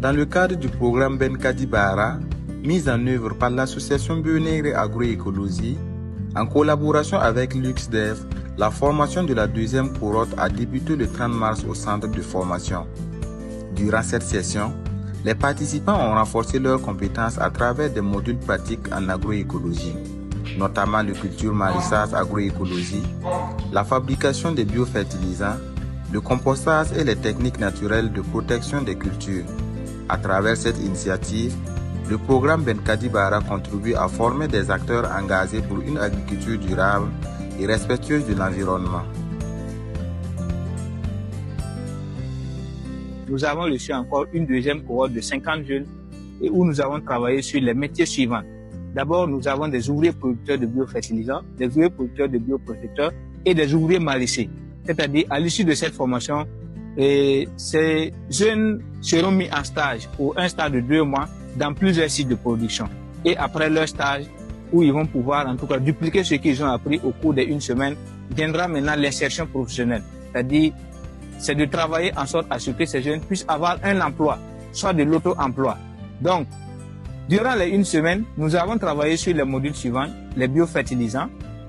Dans le cadre du programme Benkadi Bara, mis en œuvre par l'association Bionegre Agroécologie, en collaboration avec l'UXDEF, la formation de la deuxième cohorte a débuté le 30 mars au centre de formation. Durant cette session, les participants ont renforcé leurs compétences à travers des modules pratiques en agroécologie, notamment le culture maraîchage agroécologie, la fabrication des biofertilisants, le compostage et les techniques naturelles de protection des cultures. À travers cette initiative, le programme Benkadi Bara contribue à former des acteurs engagés pour une agriculture durable et respectueuse de l'environnement. Nous avons reçu encore une deuxième cohorte de 50 jeunes et où nous avons travaillé sur les métiers suivants. D'abord, nous avons des ouvriers producteurs de biofertilisants, des ouvriers producteurs de bioprotecteurs et des ouvriers maraîchers. C'est-à-dire, à l'issue de cette formation, ces jeunes seront mis en stage pour un stage de 2 mois dans plusieurs sites de production. Et après leur stage, où ils vont pouvoir en tout cas dupliquer ce qu'ils ont appris au cours d'une semaine, viendra maintenant l'insertion professionnelle. C'est-à-dire, c'est de travailler en sorte à ce que ces jeunes puissent avoir un emploi, soit de l'auto-emploi. Donc, durant les 1 semaine, nous avons travaillé sur les modules suivants, les biofertilisants,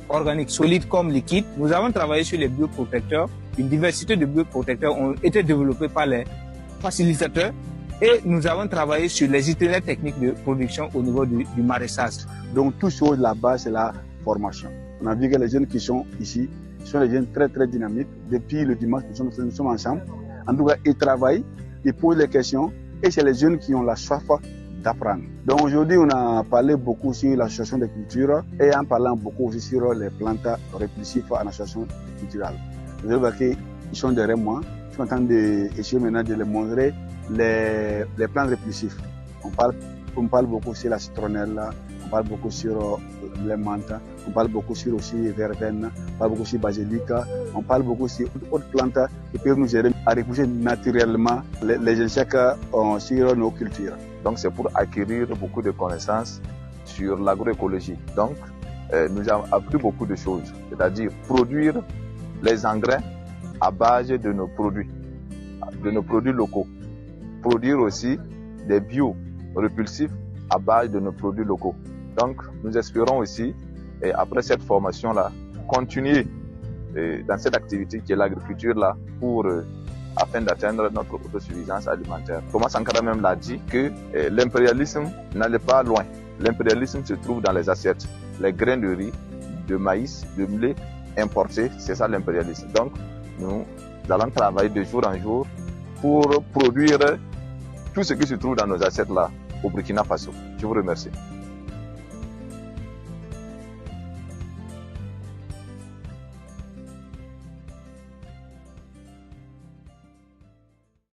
organiques solides comme liquides. Nous avons travaillé sur les bioprotecteurs. Une diversité de bioprotecteurs ont été développés par les facilitateurs. Et nous avons travaillé sur les itinéraires techniques de production au niveau du maraîchage. Donc, tout chose là-bas, c'est la formation. On a vu que les jeunes qui sont ici sont des jeunes très, très dynamiques. Depuis le dimanche, nous sommes ensemble. En tout cas, ils travaillent, ils posent les questions. Et c'est les jeunes qui ont la soif d'apprendre. Donc, aujourd'hui, on a parlé beaucoup sur l'association des cultures et en parlant beaucoup aussi sur les plantes répulsives en association culturelle. Vous allez voir qu'ils sont derrière moi. Je suis en train d'essayer maintenant de les montrer les plantes répulsives. On parle beaucoup sur la citronnelle, on parle beaucoup sur les menthes, on parle beaucoup sur aussi verveine, on parle beaucoup sur basilic, on parle beaucoup sur d'autres plantes qui peuvent nous aider à repousser naturellement les insectes sur nos cultures. Donc c'est pour acquérir beaucoup de connaissances sur l'agroécologie. Donc nous avons appris beaucoup de choses, c'est-à-dire produire les engrais à base de nos produits locaux. Produire aussi des bio-repulsifs à base de nos produits locaux. Donc, nous espérons aussi, et après cette formation-là, continuer dans cette activité qui est l'agriculture-là afin d'atteindre notre autosuffisance alimentaire. Thomas Sankara même l'a dit que l'impérialisme n'allait pas loin. L'impérialisme se trouve dans les assiettes. Les grains de riz, de maïs, de blé importés, c'est ça l'impérialisme. Donc, nous allons travailler de jour en jour pour produire tout ce qui se trouve dans nos assiettes là au Burkina Faso. Je vous remercie.